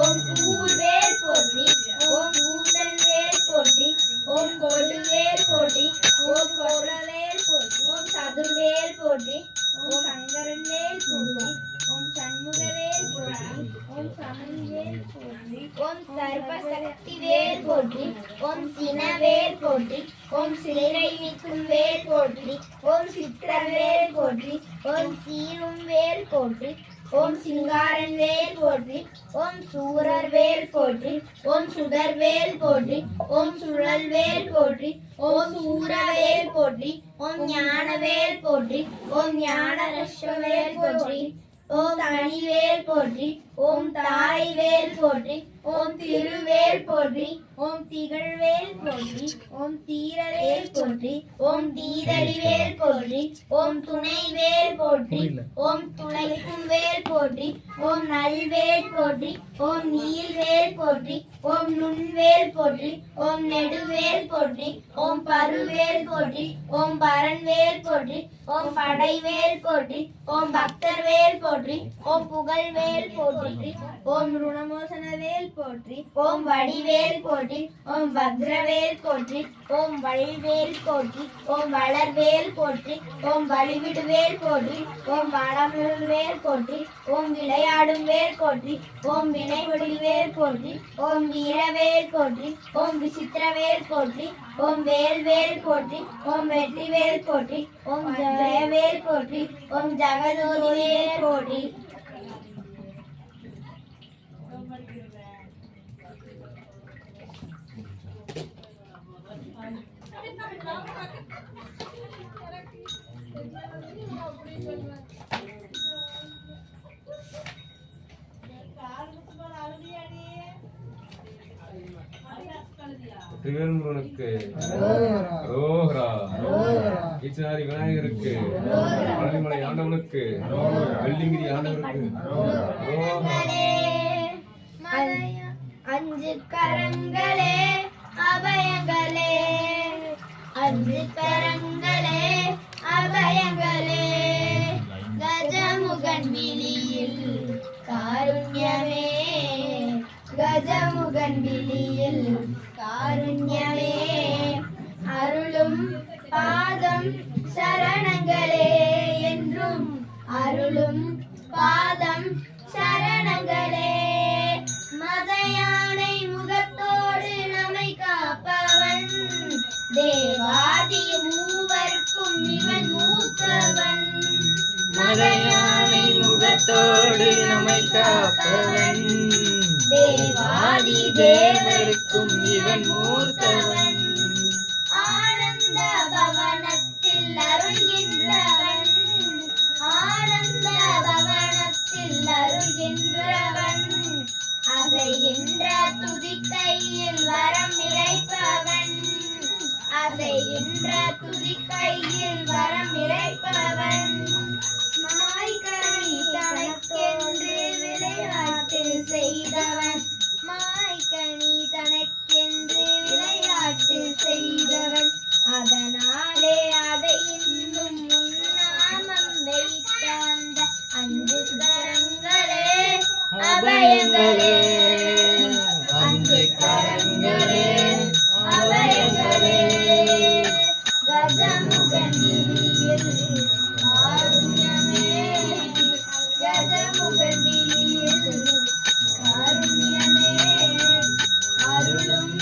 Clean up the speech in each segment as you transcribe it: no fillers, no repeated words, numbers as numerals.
ஓம் கூர்வேல் போற்றி ஓம் கூந்தல்வேல் போற்றி ஓம் கொழுவேல் போற்றி ஓம் கொடவேல் போற்றி ஓம் சதுர்வேல் போற்றி ஓம் சங்கரன்வேல் போற்றி ஓம் சண்முகவேல் போற்றி ஓம் சமன்வேல் போற்றி ஓம் சர்வசக்திவேல் போற்றி ஓம் சினவேல் போற்றி ஓம் சிலை நிற்கும் வேல் போற்றி ஓம் சித்திரவேல் போற்றி ஓம் சீரும் வேல் போற்றி ஓம் சிங்காரன் வேல் போற்றி ஓம் சூரர் வேல் போற்றி ஓம் சுடர்வேல் போற்றி ஓம் சுழல் வேல் போற்றி ஓம் சூரவேல் போற்றி ஓம் ஞானவேல் போற்றி ஓம் ஞானரஷ்வவேல் போற்றி ஓம் தனிவேல் போற்றி ஓம் தாய்வேல் போற்றி ஓம் திருவேல் போற்றி ஓம் திகழ்வேல் போற்றி ஓம் தீரவேல் போற்றி ஓம் தீரடிவேல் போற்றி ஓம் துணைவேல் போற்றி ஓம் துளைக்கும் வேல் போற்றி ஓம் நல்வேல் போற்றி ஓம் நீல்வேல் போற்றி ஓம் நுண்வேல் போற்றி ஓம் நெடுவேல் போற்றி ஓம் பருவேல் போற்றி ஓம் பரன்வேல் போற்றி ஓம் படைவேல் போற்றி ஓம் பக்தர்வேல் போற்றி ஓம் புகழ்வேல் போற்றி ஓம் ருணமோசனவேல் போற்றி ஓம் வடிவேல் போற்றி ஓம் வக்ரவேல் போற்றி ஓம் வழிவேல் போற்றி ஓம் வளர்வேல் போற்றி ஓம் வழிவிடுவேல் போற்றி ஓம் வடமுருள்வேல் போற்றி ஓம் விளையாடும் வேல் போற்றி ஓம் வினைவடிவேல் போற்றி ஓம் வீரவேல் போற்றி ஓம் விசித்திரவேல் போற்றி ஓம் வேல்வேல் போற்றி ஓம் வெற்றிவேல் போற்றி ஓம் ஜெயவேல் போற்றி ஓம் ஜெகதோதிவேல் போற்றி திருவேல்முருகனுக்கு அரோகரா, ஈச்சனாரி விநாயகருக்கு, பழனிமலை ஆண்டவனுக்கு, வெள்ளிங்கிரி ஆண்டவனுக்கு அஞ்சு கரங்களே அபயங்களே, அஞ்சு கரங்களே அபயங்களே, கஜமுகன் விழியில் காருண்யமே, கஜமுகன் விழியில் காருண்யமே, அருளும் பாதம் சரணங்களே என்றும் அருளும் பாதம் சரணங்களே, மதயானை முகத்தோடு நம்மை காப்பவன், தேவாதி மூவர்க்கும் இவன் மூத்தவன், மதயானை முகத்தோடு நம்மை காப்பவன், தேவாதி தேவர்க்கும் இவன் மூத்தவன், ஆனந்த பவனத்தில் அருள்கின்றவன், ஆனந்த பவனத்தில் அருள்கின்றவன், அசைகின்ற துதிக்கையில் வரம் இறைப்பவன், அசைகின்ற துதிக்கையில் வரம் இறைப்பவன், மாய்கனி தனக்கென்று விளையாட்டு செய்தவன், மாய்கனி தனக்கென்று விளையாட்டு செய்தவன், அதனாலே அதை இன்னும் முன்னாமம் வைத்த அந்த அஞ்சு கரங்களே அபயங்களே, அஞ்சு கரங்களே அபயங்களே, கஜமுகன் விழியில் காருண்யமே, கஜமுகன் விழியில் காருண்யமே, அருளும்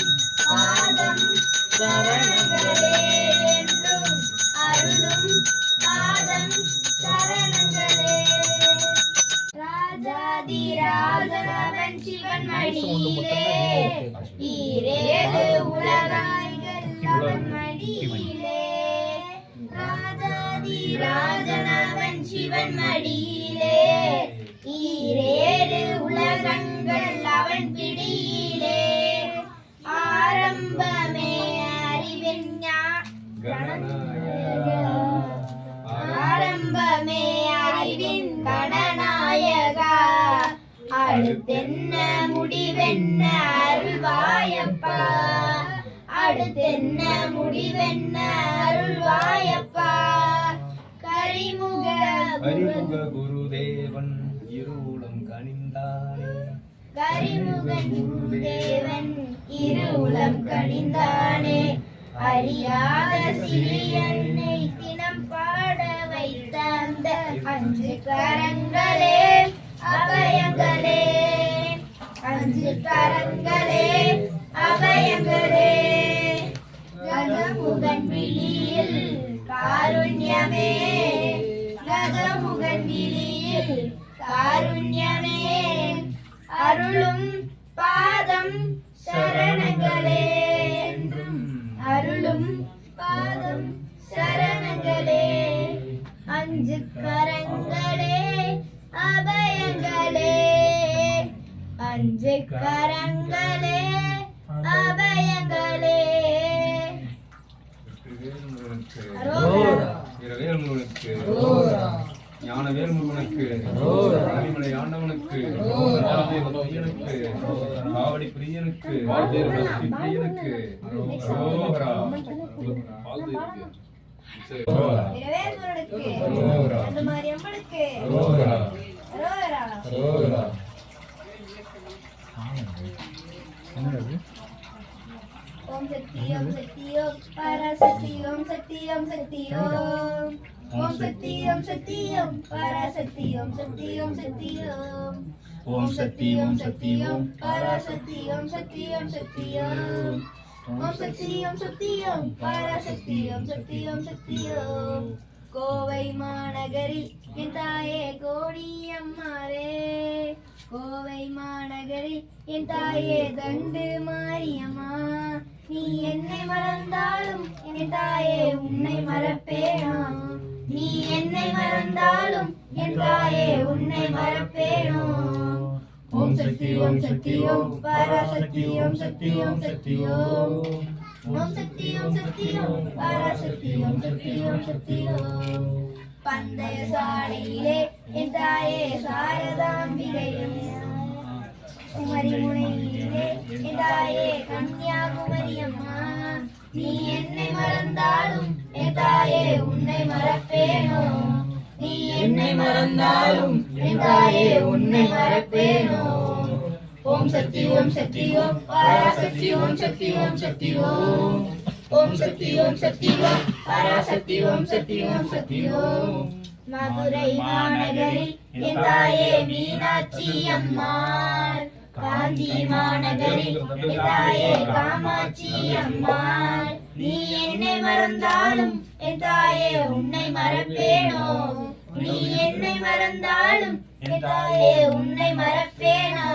பாதம் சரணங்களே என்றும் அருளும் பாதம் சரணங்களே, ராஜாதி ராஜனவன் சிவன் மடியிலே, ஈரேழு உலகாய்கள் அவன் மடியிலே, ராஜாதி ராஜனவன் சிவன் மடியிலே, ஈரேழு உலகங்கள் அவன் பிடியிலே, ஆரம்பமே அறிவின் ஆரம்பமே அறிவின் கணநாயகா, அடுத்தென்ன முடிவென்ன அருள்வாயப்பா, அடுத்தென்ன முடிவென்ன அருள்வாயப்பா, கரிமுக குருதேவன் இருளம் கனிந்தானே, கரிமுக முகன் தேவன் இரு உளம் கனிந்தானே அறியாத சிறியன்னை தினம் பாட வைத்த அந்த அஞ்சு கரங்களே அபயங்களே அஞ்சு கரங்களே அபயங்களே கஜமுகன் விழியில் காருண்யமே கஜமுகன் விழியில் காருண்யமே அருளும் பாதம் சரணங்களே அருளும் பாதம் சரணங்களே அஞ்சு கரங்களே அபயங்களே அஞ்சு கரங்களே அபயங்களே இரவேல் முருகனுக்கு ஞானவேல் முருகனுக்கு மலை ஆண்டவனுக்கு பையனுக்கு காவடி பிரியனுக்கு பிரியனுக்கு ரோஹரா இரவேல்முருகனுக்கு அந்த மாரியம்மனுக்கு ரோஹரா ரோஹரா ரோஹரா ஓம் சக்தி ஓம் சக்தி ஓம் பராசக்தி ஓம் சக்தி ஓம் சக்தி ஓம் ஓம் சக்தி ஓம் சக்தி ஓம் பராசக்தி ஓம் சக்தி ஓம் சக்தி ஓம் ஓம் சக்தி ஓம் சக்தி ஓம் பராசக்தி ஓம் சக்தி ஓம் சக்தி ஓம் ஓம் சக்தி ஓம் சக்தி ஓம் பராசக்தி ஓம் சக்தி ஓம் சக்தி ஓம் கோவை மாநகரில் என் தாயே கோடியம்மாளே கோவை மாநகரில் என் தாயே தண்டு மாரியம்மா நீ என்னை மறந்தாலும் என் தாயே உன்னை மறப்பேனா நீ என்னை மறந்தாலும் என் தாயே உன்னை மறப்பேனோ ஓம் சக்தி ஓம் சக்தி ஓம் பராசக்தி ஓம் சக்தி ஓம் சக்தி ஓம் ஓம் சக்தி ஓம் சக்தி ஓம் பராசக்தி ஓம் சக்தி ஓம் சக்தி ஓம் பந்தய சாலையிலே என் தாயே சாரதாம்பிகையும் குமரி முனையிலே என் தாயே கன்னியாகுமரி அம்மா நீ என்னை மறந்தாலும் என் தாயே உன்னை மறப்பேனோ நீ என்னை மறந்தாலும் என் தாயே உன்னை மறப்பேனோ ஓம் சக்தி ஓம் சக்தி ஓம் பராசக்தி ஓம் சக்தி ஓம் சக்தி ஓம் ஓம் சக்தி ஓம் சக்தி ஓம் பராசக்தி ஓம் சக்தி ஓம் சக்தி ஓம் மதுரை மாநகரில் என் தாயே மீனாட்சி அம்மாள் காஞ்சி மாநகரில் என் தாயே காமாட்சி அம்மாள் நீ என்னை மறந்தாலும் என் தாயே உன்னை மறப்பேனோ நீ என்னை மறந்தாலும் என் தாயே உன்னை மறப்பேனோ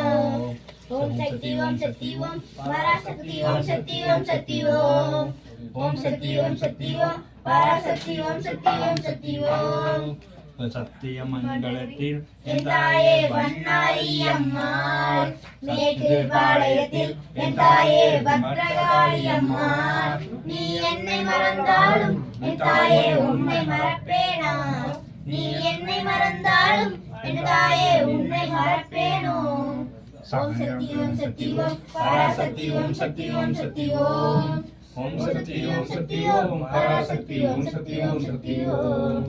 ஓம் சக்தி ஓம் சக்தி ஓம் பராசக்தி ஓம் சக்தி ஓம் சக்தி ஓம் ஓம் சக்தி ஓம் சக்தி ஓம் பராசக்தி ஓம் சக்தி ஓம் சக்தி ஓம் சத்தியமங்கலத்தில் என் தாயே வண்ணாரி அம்மாள் மேட்டுப்பாளையத்தில் என் தாயே பத்ரகாளி அம்மாள் நீ என்னை மறந்தாலும் என் தாயே உன்னை மறப்பேனா நீ என்னை மறந்தாலும் என் தாயே உன்னை மறப்பேனோ ஓம் சக்தி ஓம் சக்தி ஓம் பராசக்தி ஓம் சக்தி ஓம் சக்தி ஓம் ஓம் சக்தி ஓம் சக்தி ஓம் பராசக்தி ஓம் சக்தி ஓம் சக்தி ஓம்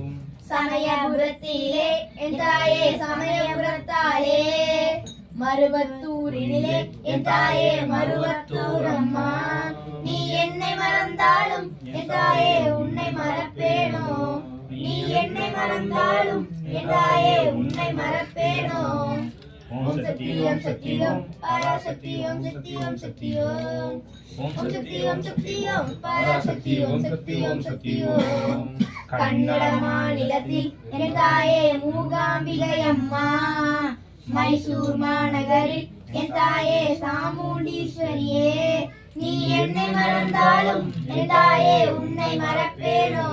சமயபுரத்திலே என் தாயே சமயபுரத்தாலே மருவத்தூரிலே என் தாயே மருவத்தூர் அம்மா நீ என்னை மறந்தாலும் என் தாயே உன்னை மறப்பேனோ நீ என்னை மறந்தாலும் என் தாயே உன்னை மறப்பேனோ ஓம் சக்தி ஓம் சக்தி ஓம் பராசக்தி ஓம் சக்தி ஓம் சக்தி ஓம் ஓம் சக்தி ஓம் சக்தி ஓம் பராசக்தி ஓம் சக்தி ஓம் சக்தி ஓம் கன்னட மாநிலத்தில் என் தாயே மூகாம்பிகை அம்மா மைசூர் மாநகரில் என் தாயே சாமுண்டீஸ்வரியே நீ என்னை மறந்தாலும் என் தாயே உன்னை மறப்பேனோ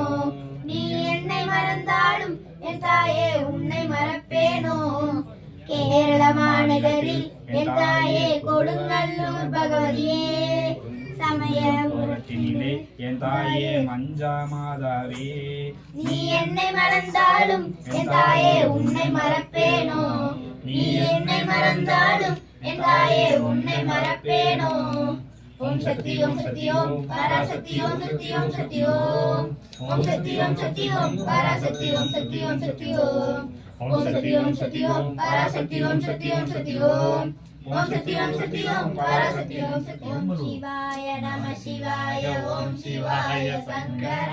நீ என்னை மறந்தாலும் என் தாயே உன்னை மறப்பேனோ கேரள மாநகரில் என் தாயே கொடுங்கல்லூர் பகவதியே சமயபுரத்தினிலே என் தாயே மஞ்சாமாதாவே நீ என்னை மறந்தாலும் என் தாயே உன்னை மறப்பேனோ நீ என்னை மறந்தாலும் என் தாயே உன்னை மறப்பேனோ ஓம் சக்தி ஓம் சக்தி ஓம் பராசக்தி ஓம் சக்தி ஓம் சக்தி ஓம் ஓம் சக்தி ஓம் சக்தி ஓம் பராசக்தி ஓம் சக்தி ஓம் சக்தி ஓம் ஓம் சக்தி ஓம் சக்தி ஓம் பராசக்தி ஓம் சக்தி ஓம் சக்தி ஓம் ஓம் சக்தி ஓம் சக்தி ஓம் பராசக்தி ஓம் சக்தி ஓம் சிவாய நம சிவாய ஓம் சிவாய சங்கர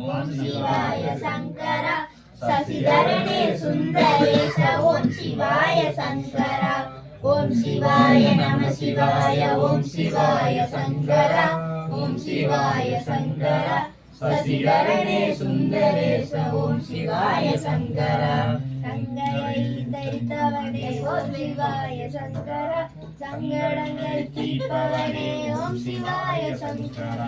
ஓம் சிவாய சங்கர சசிதரனே சுந்தரேச ஓம் சிவாய சங்கர ஓம் சிவாய நம சிவாய ஓம் சிவாய சங்கர ஓம் சிவாய சங்கர சசிதரனே சுந்தரேச ஓம் சிவாய சங்கர சங்கரை தரித்தவனே ஓம் சிவாய சங்கர சங்கடங்கள் தீர்ப்பவனே ஓம் சிவாய சங்கர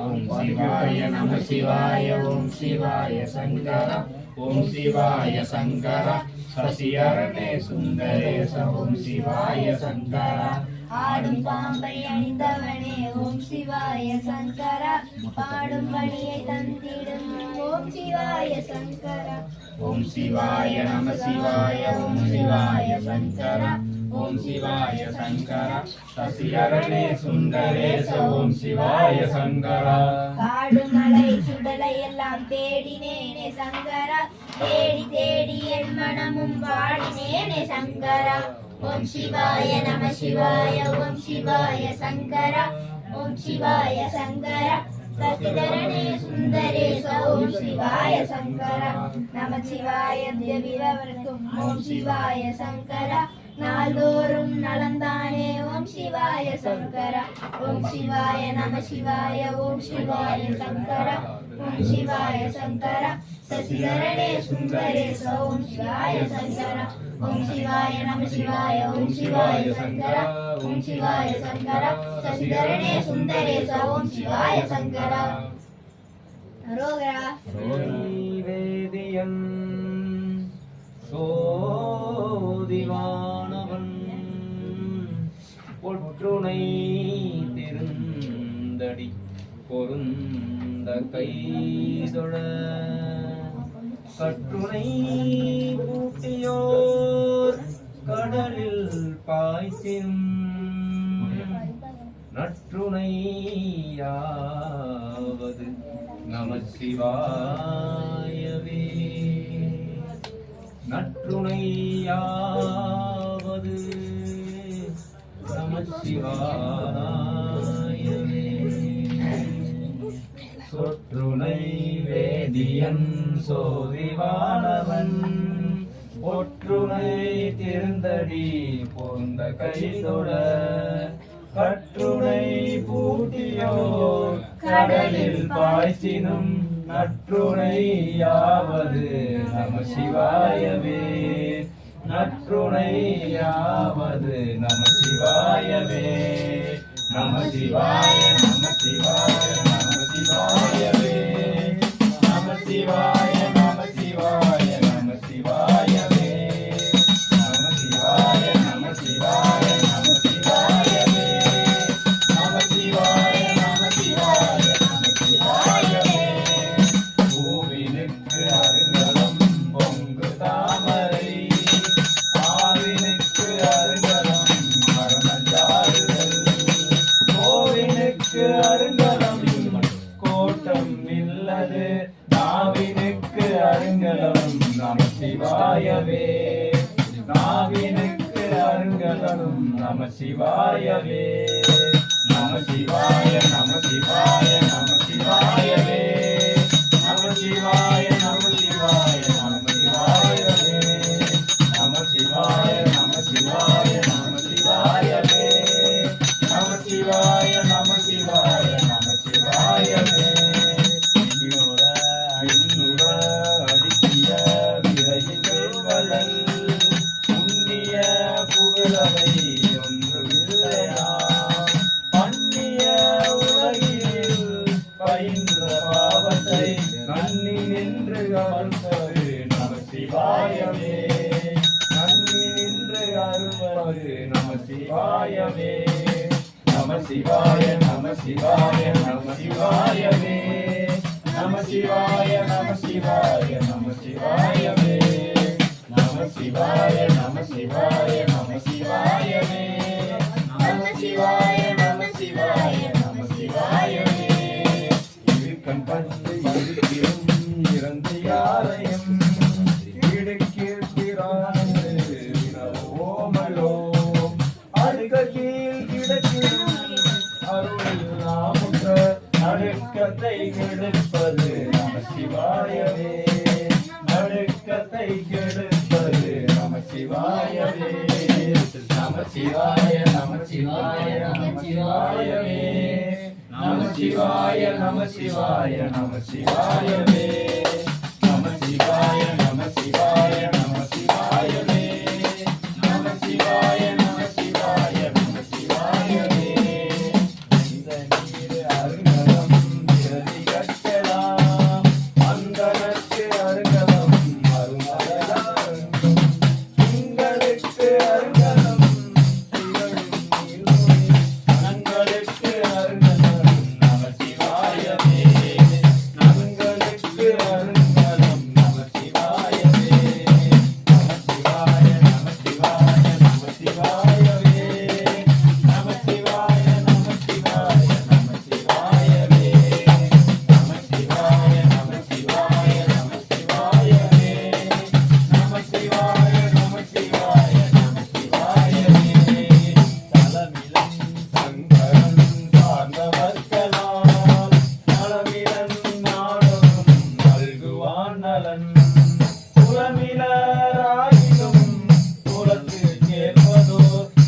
ஓம் சிவாய நம சிவாய ஓம் சிவாய சங்கர ஓம் சிவாய சங்கர சசியரணே சுந்தரேச ஓம் சிவாய சங்கர ஆடும் பாம்பை அணிந்தவனே ஓம் சிவாய சங்கர பாடும் பணியை தந்திடும் ஓம் சிவாய சங்கர ஓம் சிவாய நம சிவாய ஓம் சிவாய சங்கர ஓம் சிவாய சங்கர சசியரணே சுந்தரேச ஓம் சிவாய சங்கர காடு மலை சுடலை எல்லாம் தேடினேனே சங்கர தேடி தேடி என் மனமும் வாடினேனே சங்கர ஓம் சிவாய நம சிவாய ஓம் சிவாய சங்கர ஓம் சிவாய சங்கர சசிதரனே சுந்தரேச ஓம் சிவாய சங்கர நம சிவாய விரவர்க்கும் ஓம் சிவாய சங்கர நாள்தோறும் நலந்தானே ஓம் சிவாய சங்கர ஓம் சிவாய நம சிவாய ஓம் சிவாய சங்கர ஓம் சிவாய சங்கர சசிதரனே சுந்தரேச ஓம் சிவாய சங்கர ஓம் சிவாய நம சிவாய ஓம் சிவாய சங்கர ஓம் சிவாய சங்கர சசிதரனே சுந்தரேச ஓம் சிவாய சங்கர அரோகரா வேதியன் சோதிவானவன் ஒற்றுணை திருந்தடி பொருந்த கைதொழ கற்றுணை பூட்டியோர் கடலில் பாய்ச்சினும் நற்றுணையாவது நம சிவாயவே நற்றுணையாவது நம சிவாயவே சொற்றுணை வேதியன் சோதிவானவன் ஒற்றுணை திருந்தடி பொந்த கைதொட கற்றுணை பூட்டியோர் கடலில் பாய்ச்சினும் நற்றுணையாவது நம சிவாயவே நற்றுணையாவது நம சிவாயவே நம சிவாய நம சிவாய நம சிவாயவே நம சிவாய நம சிவாய நம சிவாயவே நம சிவாய நம சிவாய நம சிவாயவே நம சிவாய நம சிவாய நம சிவாயவே பூவினுக்கு அருங்கலம் பொங்கு தாமரை ஆவினுக்கு அருங்கலம் மரணஞ்சாடுதல் கோவினுக்கு அருங்கலம் கோட்டம் இல்லது நாவினுக்கு அருங்கலம் நம சிவாயவே நாவினுக்கு அருங்கலம் நம சிவாயவே நம சிவாய நம சிவாய நம சிவாயவே நம சிவாய நம சிவாய நம சிவாயவே நம சிவாய நம சிவாய நம சிவாயவே நம சிவாய நம சிவாய நம சிவாயவே இன்னுற இன்னுற அடிக்கிய விரைவில் வேல்வலன் புண்ணிய புகழவை ஒன்றுமில்லையா பண்ணிய உலகில் பயின்ற பாவத்தை நன்னி நின்று அருள்வது நம சிவாயவே நன்னி நின்று அருள்வது நம சிவாயவே நம சிவாய நம சிவாய நம சிவாயவே நம சிவாய நம சிவாய நம சிவாயவே நம சிவாய நம சிவாய நம சிவாயவே நம சிவாய நம சிவாய நம சிவாயவே இருக்கன் பந்து இருக்கிறும் இறந்தியாலயம் இடுக்கிற்கிறானது ஓமலோ அது நடுக்கத்தை கெடுப்பது நம சிவாயவே நடுக்கத்தை கெடுப்பது நம சிவாயவே நம சிவாய நம சிவாய நம சிவாயவே நம சிவாய நம சிவாய நம சிவாயவே நம சிவாய நம சிவாய நம சிவாயவே நம சிவாய நம சிவாய நம சிவாயவே இந்த நீர் அருங்கலம் விரதி கட்டலாம் அந்தனக்கு அருங்கலம் அருமலையாரும் உங்களுக்கு அருங்கலம் திகழும் நீர்மொழி நங்களுக்கு அருங்கலம் நம சிவாயவே நங்களுக்கு அருங்கலம் நம சிவாயவே நம சிவாய நம சிவாய நம சிவாயவே நம சிவாய நம சிவாய நம சிவாயவே நம சிவாய நம சிவாய நம சிவாயவே நம சிவாய நம சிவாய நம சிவாயவே தலமிலன் சங்கரன் சார்ந்தவர்களால் நலமிலன் நாடும் நல்குவான் நலன் புலமிலராயினும் புலத்து கேட்பதோ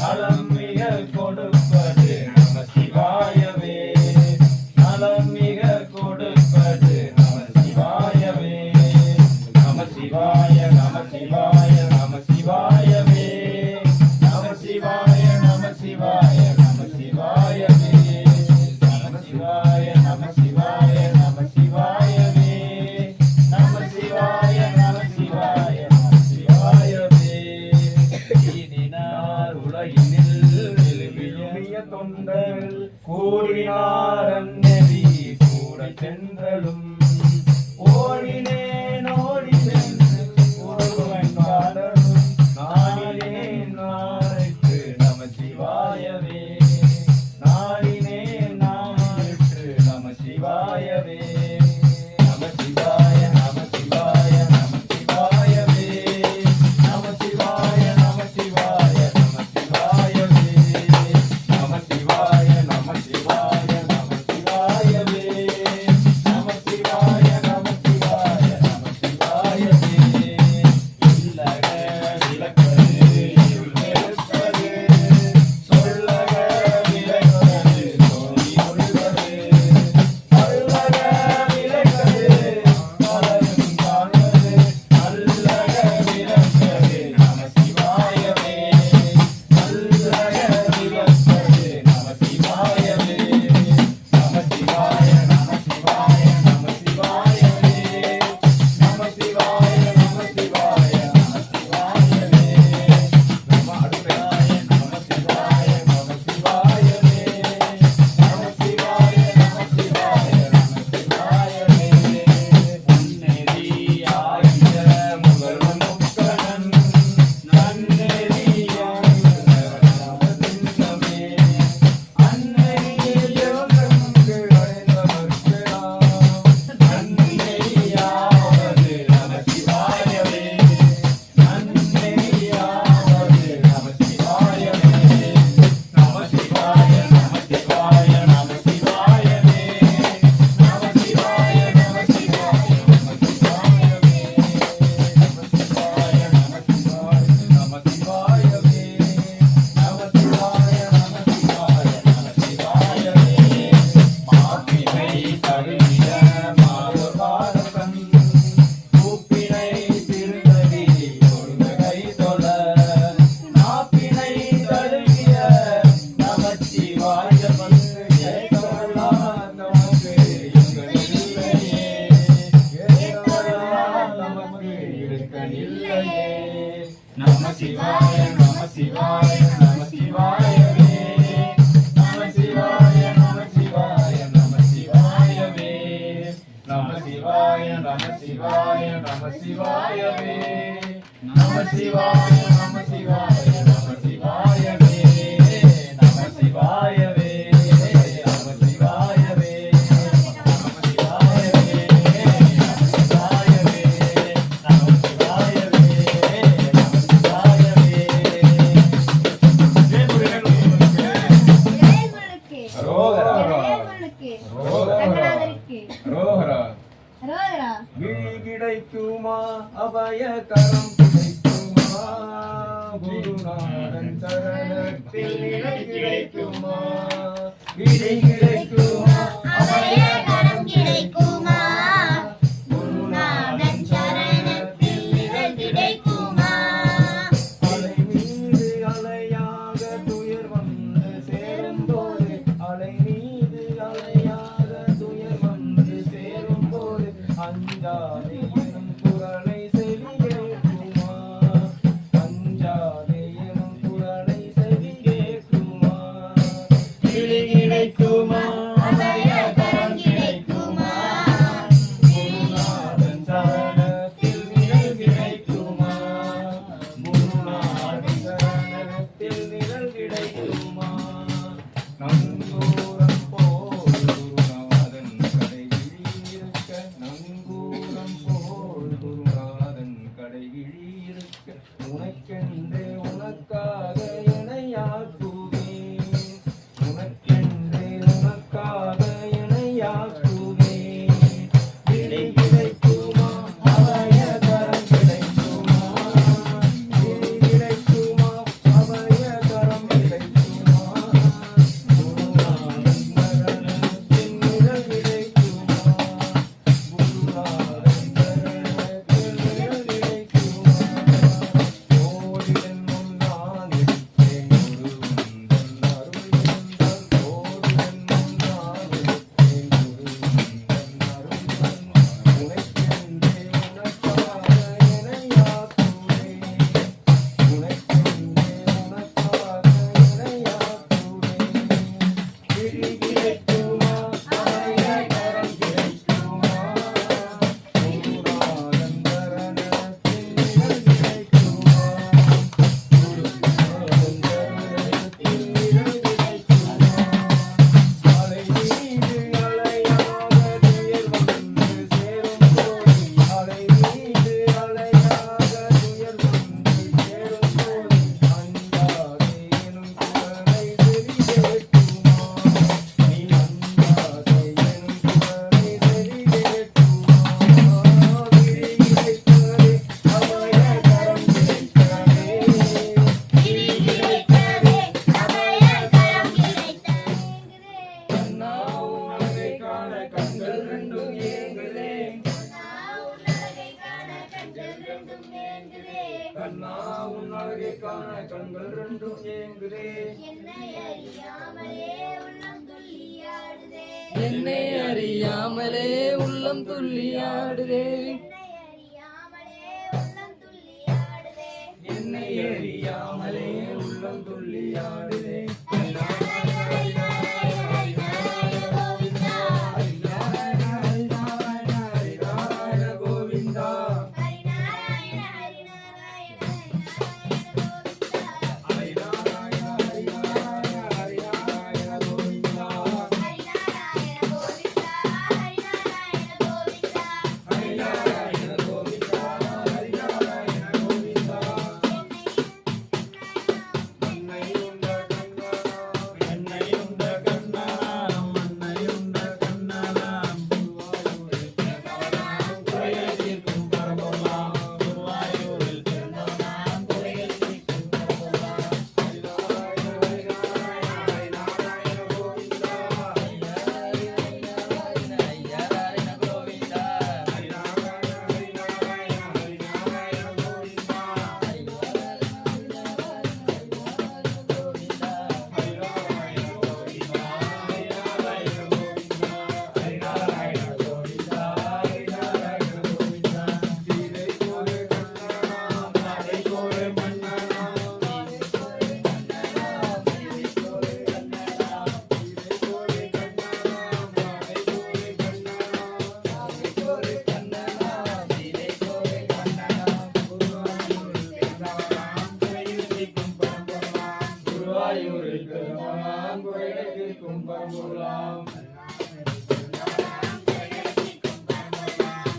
நலம் மிக கொடுப்பது நம சிவாயவே நலம் மிக கொடுப்பது நம சிவாயவே நம சிவாய நம சிவாய நம சிவாயவே நம சிவாய நம சிவாய நம சிவாயவே நம சிவாய நம சிவாய நம சிவாயவே நம சிவாய நம சிவாய நம சிவாயவே இனினார் உலகினில் விழுமிய தொண்டர் கூடினார் அந்நெறி கூட சென்றலும் ஓடினேன் ஓடி சென்று ஒருவன் காணலும் நாடினேன் நாளைக்கு நம சிவாயவே நாடினேன் நாளைக்கு நம சிவாயவே நம சிவாய நம சிவாய நம சிவாயவே நம சிவாய நம சிவாய நம சிவாயவே நம சிவாய நம சிவாய நம சிவாயவே நம சிவாய கரம் கிடைக்குமா குருநாதன் சரணத்தில் நிழல் கிடைக்குமா விடை கிடைக்குமா அபய கரம் கிடைக்குமா குருநாதன் சரணத்தில் நிழல் கிடைக்குமா அலை மீது அலையாக துயர் வந்து சேரும்போது அலை மீது அலையாக துயர் வந்து சேரும்போது அஞ்சாதே எனும் குரலை செவி கேட்குமா அஞ்சாதே எனும் குரலை செவி கேட்குமா விடை கிடைக்குமா அபய கரம் கிடைக்குமா குருநாதன் சரணத்தில் நிழல் கிடைக்குமா குருநாதன் சரணத்தில் நிழல் கிடைக்குமா நங்கூரம் போல் குருநாதன் கடைவிழியிருக்க நங்கூரம் போல் குருநாதன் கடைவிழியிருக்க உனக்கென்றே உனக்காக எனையாக்குவேன் உனக்கென்றே உனக்காக எனையாக்குவேன் விடை கிடைக்குமா அபய கரம் கிடைக்குமா விடை கிடைக்குமா அபய கரம் கிடைக்குமா குருநாதன் சரணத்தில் நிழல் கிடைக்குமா குருநாதன் சரணத்தில் நிழல் கிடைக்குமா கோடிடன் முன் நான் இருப்பேன் குரு உந்தன் அருள் இருந்தால் கோடிடன் முன் நான் இருப்பேன் குரு உந்தன் அருள் இருந்தால் உனக்கென்றே உனக்காக எனையாக்குவேன் உனக்கென்றே உனக்காக எனையாக்குவேன் விழி கிடைக்குமா அபய கரம் கிடைக்குமா குருநாதன் சரணத்தில் நிழல் கிடைக்குமா குருநாதன் சரணத்தில் நிழல் கிடைக்குமா அலை மீது அலையாக துயர் வந்து சேரும்போது அலை மீது அலையாக துயர் வந்து சேரும்போது அஞ்சாதே எனும் குரலை செவி கேட்குமா நீ அஞ்சாதே எனும் குரலை செவி கேட்குமா விடை கிடைத்ததே அபய கரம் கிடைத்ததே விடை கிடைத்ததே அபய கரம் கிடைத்ததே கண்ணா உன் அழகை காண கண்கள் ரெண்டும் ஏங்குதே கண்ணா உன் அழகை காண கண்கள் ரெண்டும் ஏங்குதே என்னை அறியாமலே உள்ளம் துள்ளியாடுதே என்னை அறியாமலே உள்ளம் துள்ளியாடுதே ஹரிநாராயண கோவிந்தா ஹரிநாராயண ஹரிநாராயண கோவிந்தா ஹரிநாராயண கோவிந்தா ஹரிநாராயண கோவிந்தா மன்னையுண்ட கண்ணா மன்னையுண்ட கண்ணா குருவாயூரில் பிறந்தவனாம் குறைகள் தீர்க்கும் பரம்பொருளாம் குருவாயூரில் பிறந்தவனாம் குறைகள் தீர்க்கும் பரம்பொருளாம் ஹரிநாராயண ஹரிநாராயண கோவிந்தா ஐயனாரின கோவிந்தா ஹரிநாராயண ஹரிநாராயண கோவிந்தா குருவாயூரில் பிறந்தவனாம் குறைகள் தீர்க்கும் பரம்பொருளாம்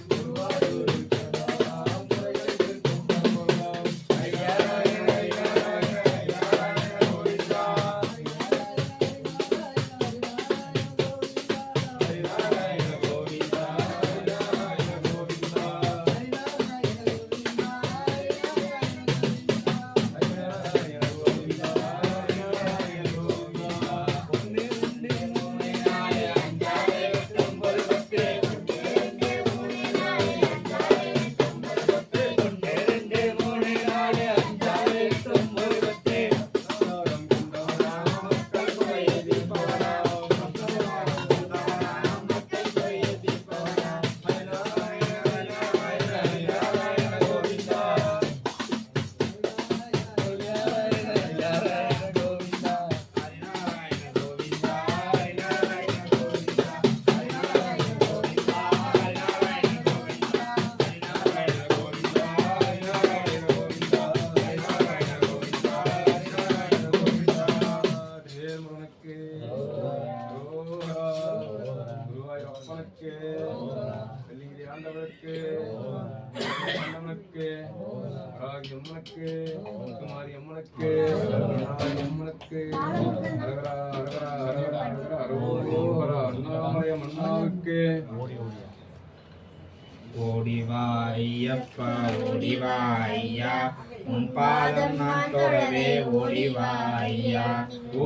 குருவாயூரில் பிறந்தவனாம் குறைகள் தீர்க்கும் பரம்பொருளாம் ஹரிநாராயண ஹரிநாராயண கோவிந்தா ஹரிநாராயண கோவிந்தா ஹரிநாராயண கோவிந்தா அம்மனுக்கு குமாரி அம்மனுக்கு நாராயணி அம்மனுக்கு அரகரா அரகரா அரகரா அரகரா அரோகரா அண்ணாமலை அண்ணாவுக்கு ஓடிவா ஐயப்பா ஓடிவா ஐயா உன் பாதம் நான் தொடவே ஓடிவா ஐயா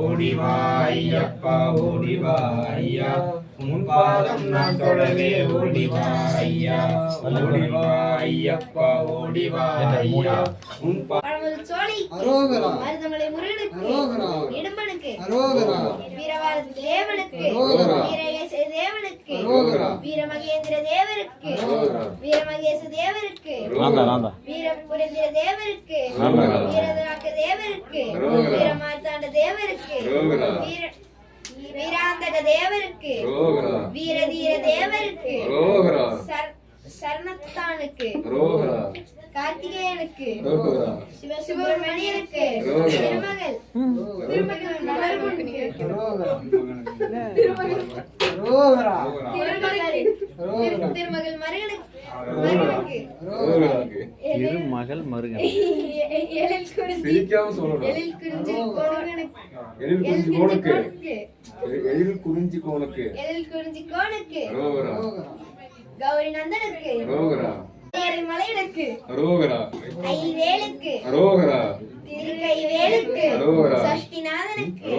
ஓடிவா ஐயப்பா ஓடிவா ஐயா உன் பாதம் நான் தொடவே ஓடிவா ஐயா ஓடிவா ஐயப்பா ஓடிவா ஐயா உன் பழமுதிர் சோலை அரோகரா மருதமலை முருகனுக்கு அரோகரா இடும்பனுக்கு அரோகரா வீரவாரதி தேவனுக்கு அரோகரா வீரகேச தேவனுக்கு அரோகரா வீரமகேந்திர தேவருக்கு வீரமகேச தேவருக்கு வீரபுரேந்திர தேவருக்கு வீரதுராக்க தேவருக்கு வீரமார்த்தாண்ட தேவருக்கு வீராந்தக தேவருக்கு வீரதீர தேவருக்கு சரணத்தானுக்கு கார்த்திகேயனுக்கு சிவசுப்பிரமணியனுக்கு திருமகள் திருமகள் மருகனுக்கு திருமகள் மருகன் எழில் குறிஞ்சி கோனுக்கு கௌரி நந்தனுக்கு மலையனுக்கு ஐவேலுக்கு திருக்கைவேலுக்கு சஷ்டிநாதனுக்கு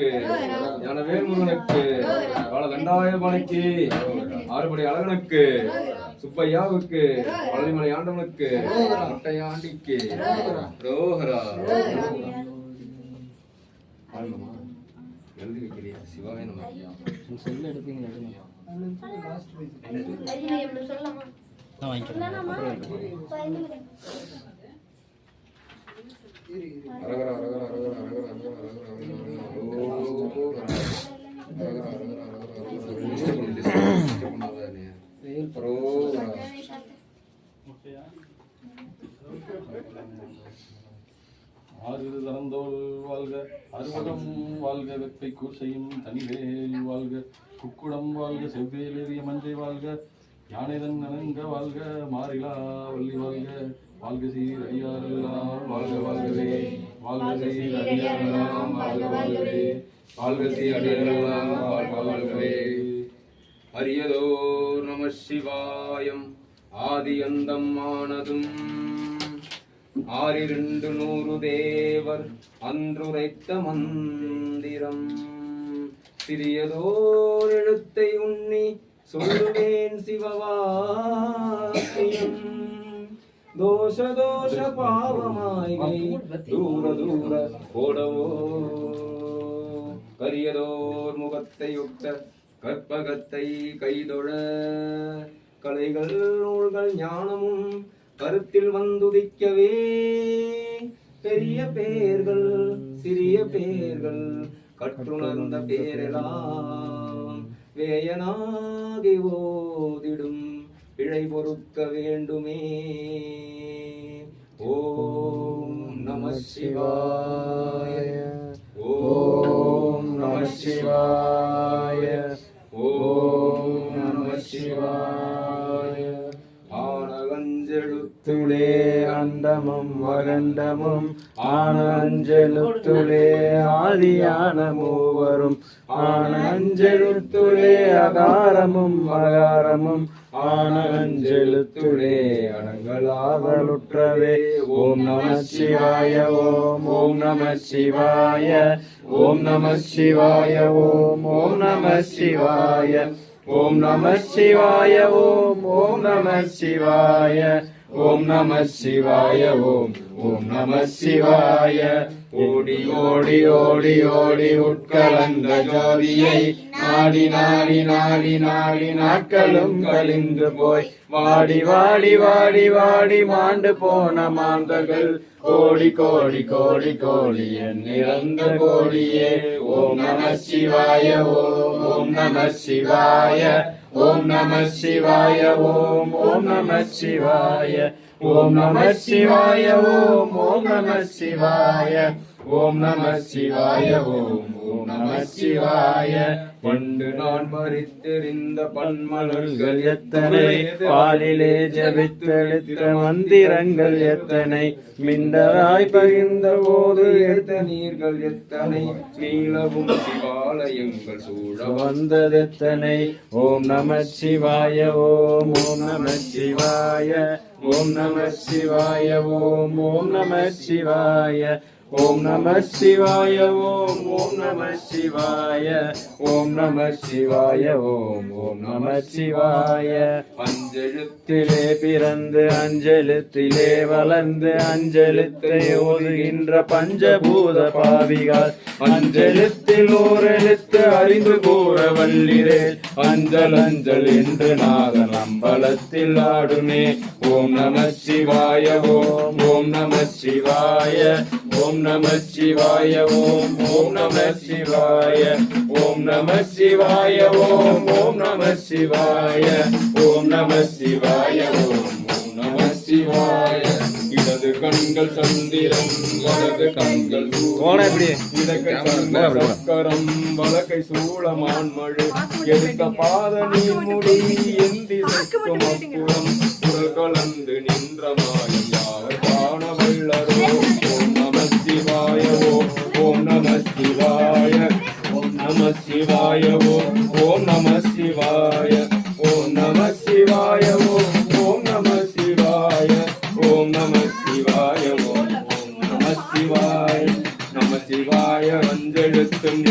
முருகனுக்கு ஞானவேல் முருகனுக்கு பல தண்டாயுதபாணிக்கு ஆறுபடி அழகனுக்கு சுப்பையாவுக்கு பழனிமலை ஆண்டவனுக்கு முட்டையாண்டிக்கு ரோஹரா எழுதி வைக்கிறியா சிவாய நம்ம செல்ல எடுப்பீங்க அரகர அரகர அரகர அரகர அரகர ஆறு தரந்தோல் வாழ்க அறுவடம் வாழ்க வெப்பை கூசையும் தனிவேல் வாழ்க குக்குடம் வாழ்க செவ்வேலேறிய மஞ்சை வாழ்க யானைதன் நலங்க வாழ்க மாறிலா வள்ளி வாழ்க வாழ்க சீர் அடியாரெல்லாம் வாழ்க வாழ்கவே வாழ்க சீர் அடியாரெல்லாம் வாழ்க வாழ்கவே வாழ்க சீர் அடியாரெல்லாம் வாழ்க வாழ்கவே அரியதோர் நம சிவாயம் ஆதி அந்தம் ஆனதும் 600 தேவர் அன்றுரைத்த மந்திரம் சிறியதோர் எழுத்தை உண்ணி சொல்லுவேன் சிவவாக்கியம் தோஷ தோஷ பாவமாய்கை தூர தூர ஓடவோ கரியதோர் முகத்தை ஒட்ட கற்பகத்தை கைதொழ கலைகள் நூல்கள் ஞானமும் கருத்தில் வந்துதிக்கவே பெரிய பேர்கள் சிறிய பேர்கள் கற்றுணர்ந்த பேரெல்லாம் வேயனாகி ஓதிடும் பிழை பொறுக்க வேண்டுமே ஓம் நம சிவாய ஓம் நம சிவாய ஓம் நம சிவாய ஆனகஞ்செழுத்துளே அண்டமும் வகண்டமும் ஆன அஞ்செழுத்துளே ஆதியான மூவரும் ஆன அஞ்செழுத்துளே அகாரமும் அகாரமும் ஆன அஞ்செழுத்துளே அடங்கலாதலுற்றவே ஓம் நம சிவாய ஓம் ஓம் நம சிவாய ஓம் நம சிவாய ஓம் ஓம் நம சிவாய ஓம் நம சிவாய ஓம் ஓம் நம சிவாய ஓம் நம சிவாய ஓம் ஓம் நம சிவாய ஓடி ஓடி ஓடி ஓடி உட்கலந்த ஜோதியை நாடி நாடி நாடி நாடி நாட்களும் கழிந்து போய் வாடி வாடி வாடி வாடி மாண்டு போன மாந்தர்கள் கோடி கோடி கோடி கோடி என் நிறந்த கோடியே ஓம் நம சிவாய ஓம் ஓம் நம சிவாய ஓம் நம சிவாய ஓம் ஓம் நம சிவாய ஓம் நம சிவாய ஓம் ஓம் நம சிவாய ஓம் நம சிவாய ஓம் ஓம் நம சிவாய பண்டு நான் மறித்தெறிந்த பன்மலர்கள் எத்தனை பாலிலே ஜபித்தெழுத்த மந்திரங்கள் எத்தனை மிண்டராய் பகிர்ந்த போது எடுத்த நீர்கள் எத்தனை நீளவும் சிவாலயங்கள் சூழ வந்ததெத்தனை ஓம் நம சிவாய ஓம் ஓம் நம சிவாய ஓம் நம சிவாய ஓம் ஓம் நம சிவாய ஓம் நம சிவாய ஓம் ஓம் நம சிவாய ஓம் நம சிவாய ஓம் ஓம் நம சிவாய அஞ்செழுத்திலே பிறந்து அஞ்செழுத்திலே வளர்ந்து அஞ்செழுத்தை ஓதுகின்ற பஞ்சபூத பாவிகள் அஞ்செழுத்தில் ஓரெழுத்து அறிந்து கூற வல்லிரே அஞ்சல் அஞ்சல் என்று நாதன் அம்பலத்தில் ஆடுமே ஓம் நம சிவாய ஓம் ஓம் நம சிவாய ஓம் நம சிவாய ஓம் ஓம் நம சிவாய ஓம் நம சிவாய ஓம் ஓம் நம சிவாய ஓம் நம சிவாய ஓம் ஓம் நம சிவாய இடது கண்கள் சந்திரன் வலது கண்கள் சக்கரம் வலக்கை சூளமான்மழு எடுத்த பாத நீர்முடி எந்தி சக்கும் அப்புறம் குரல் கலந்து நின்ற மாயம் யார் காண வல்லரோ ஓம் நம சிவாய ஓம் ஓம் நம சிவாய ஓம் நம சிவாய ஓம் ஓம் நம சிவாய ஓம் நம சிவாய ஓம் ஓம் நம சிவாய ஓம் நம சிவாய ஓம் ஓம் நம சிவாய நம சிவாய அஞ்செழுத்தும்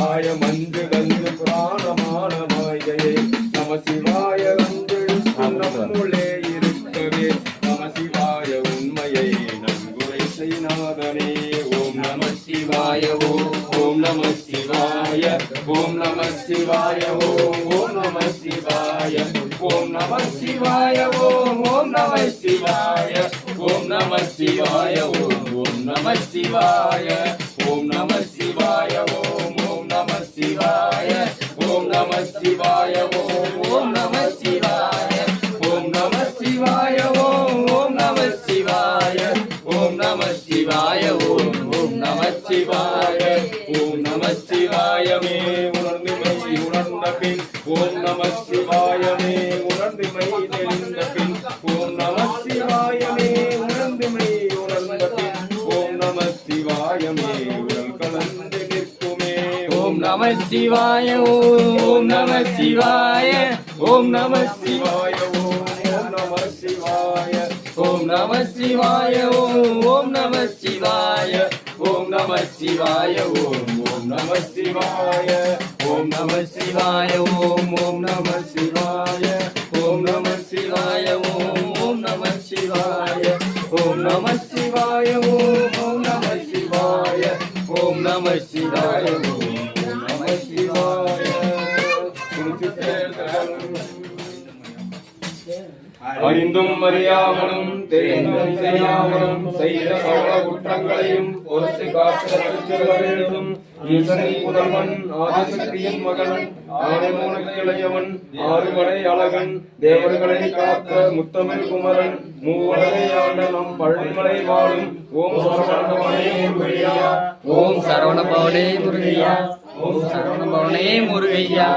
சிவாய மஞ்சு கந்து புராணமான மாயையே நம சிவாய கந்தெழுத்தும் நம்முள்ளே இருக்கவே நம சிவாய உண்மையை நன்குரை செய்நாதனே ஓம் நம சிவாய ஓம் நம சிவாய ஓம் நம சிவாய ஓம் நம சிவாய ஓம் நம சிவாய ஓம் நம சிவாய ஓம் நம சிவாய ஓம் நம சிவாய ஓம் நம சிவாய ஓம் நம சிவாய ஓம் நம சிவாய ஓம் நம சிவாய ஓம் நம சிவாய ஓம் நம சிவாய ஓம் நம சிவாய ஓம் நம சிவாய ஓம் நம சிவாயமே உணர்ந்துமை உணர்ந்த பின் ஓம் நம சிவாயமே உணர்ந்துமை தெளிந்த பின் ஓம் நம சிவாயமே உணர்ந்துமை உணர்ந்த பின் ஓம் நம சிவாயமே உடல் கலந்து நிற்குமே ஓம் நம சிவாய ஓம் நம சிவாய ஓம் நம சிவாய ஓம் நம சிவாய ஓம் நம சிவாய ஓம் நம சிவாய ஓம் நம சிவாய ஓம் நம சிவாய ஓம் நம சிவாய ஓம் நம சிவாய ஓம் நம சிவாய ஓம் நம சிவாய ஓம் நம சிவாய ஓம் நம சிவாய ஓம் நம சிவாய ஓம் நம சிவாய அறிந்தும் அறியாமலும் தெரிந்தும் செய்யாமலும் செய்த சகல குற்றங்களையும் பொறுத்து காத்து வேண்டும் ஈசனை முதல்வன் ஆதிசக்தியின் மகன் ஆனைமூனுக்கு இளையவன் ஆறுமலை அழகன் தேவர்களை காத்த முத்தமிழ் குமரன் மூவரை ஆண்ட நம் பழனிமலை வாழும் ஓம் சரவணபவனே முருகையா ஓம் சரவணபவனே முருகையா ஓம் சரவணபவனே முருகையா